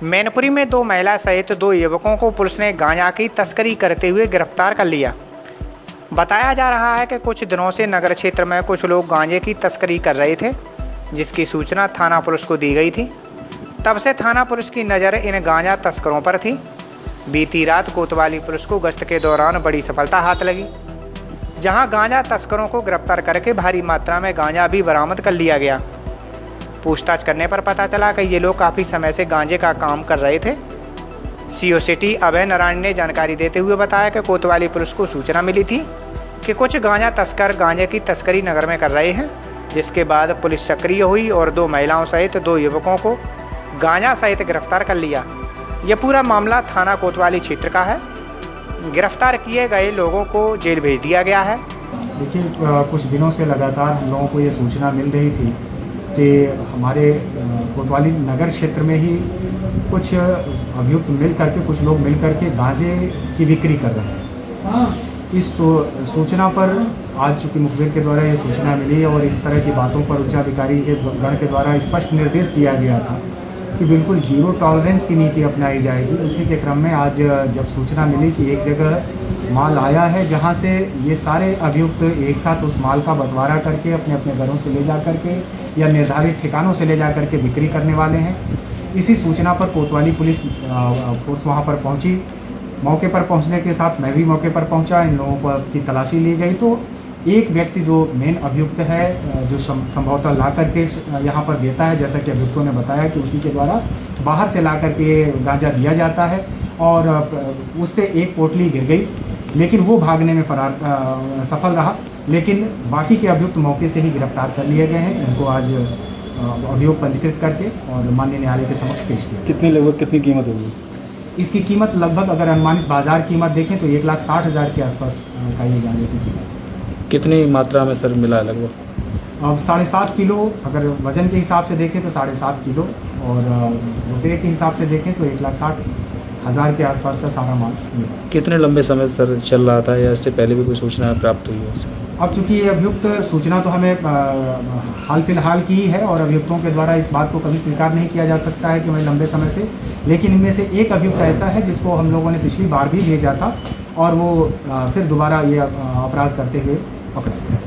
मैनपुरी में 2 महिला सहित 2 युवकों को पुलिस ने गांजा की तस्करी करते हुए गिरफ्तार कर लिया। बताया जा रहा है कि कुछ दिनों से नगर क्षेत्र में कुछ लोग गांजे की तस्करी कर रहे थे, जिसकी सूचना थाना पुलिस को दी गई थी। तब से थाना पुलिस की नज़र इन गांजा तस्करों पर थी। बीती रात कोतवाली पुलिस को गश्त के दौरान बड़ी सफलता हाथ लगी, जहां गांजा तस्करों को गिरफ्तार करके भारी मात्रा में गांजा भी बरामद कर लिया गया। पूछताछ करने पर पता चला कि ये लोग काफ़ी समय से गांजे का काम कर रहे थे। सीओ सिटी अभय नारायण ने जानकारी देते हुए बताया कि कोतवाली पुलिस को सूचना मिली थी कि कुछ गांजा तस्कर गांजे की तस्करी नगर में कर रहे हैं, जिसके बाद पुलिस सक्रिय हुई और 2 महिलाओं सहित 2 युवकों को गांजा सहित गिरफ्तार कर लिया। यह पूरा मामला थाना कोतवाली क्षेत्र का है। गिरफ्तार किए गए लोगों को जेल भेज दिया गया है। देखिए, कुछ दिनों से लगातार हम लोगों को ये सूचना मिल रही थी कि हमारे कोतवाली नगर क्षेत्र में ही कुछ अभियुक्त मिल करके कुछ लोग मिल करके गांजे की बिक्री कर रहे हैं। इस सूचना पर आज चूँकि मुखबिर के द्वारा ये सूचना मिली और इस तरह की बातों पर उच्चाधिकारी के गण के द्वारा स्पष्ट निर्देश दिया गया था कि बिल्कुल जीरो टॉलरेंस की नीति अपनाई जाएगी। उसी के क्रम में आज जब सूचना मिली कि एक जगह माल आया है जहां से ये सारे अभियुक्त एक साथ उस माल का बंटवारा करके अपने अपने घरों से ले जा करके या निर्धारित ठिकानों से ले जा करके बिक्री करने वाले हैं, इसी सूचना पर कोतवाली पुलिस फोर्स वहां पर पहुंची। मौके पर पहुंचने के साथ मैं भी मौके पर पहुंचा। इन लोगों की तलाशी ली गई तो एक व्यक्ति जो मेन अभियुक्त है, जो संभवतः ला करके यहाँ पर देता है, जैसा कि अभियुक्तों ने बताया कि उसी के द्वारा बाहर से ला करके गांजा दिया जाता है और उससे एक पोटली गिर गई, लेकिन वो भागने में सफल रहा। लेकिन बाकी के अभियुक्त मौके से ही गिरफ्तार कर लिए गए हैं। इनको आज अभियोग पंजीकृत करके और माननीय न्यायालय के समक्ष पेश किया। कितनी लगभग कितनी कीमत होगी इसकी? कीमत लगभग अगर अनुमानित बाजार कीमत देखें तो 1,60,000 के आसपास का ये गांजे की कीमत है। कितनी मात्रा में सर मिला लगभग? अब 7.5 किलो, अगर वजन के हिसाब से देखें तो 7.5 किलो, और रुपये के हिसाब से देखें तो 1,60,000 के आसपास का सारा माल मिला। कितने लंबे समय सर चल रहा था या इससे पहले भी कोई सूचना प्राप्त हुई है? अब चूँकि ये अभियुक्त सूचना तो हमें हाल फिलहाल की ही है और अभियुक्तों के द्वारा इस बात को कभी स्वीकार नहीं किया जा सकता है कि मैं लंबे समय से, लेकिन इनमें से एक अभियुक्त ऐसा है जिसको हम लोगों ने पिछली बार भी भेजा था और वो फिर दोबारा ये अपराध करते हुए पकड़ा गया।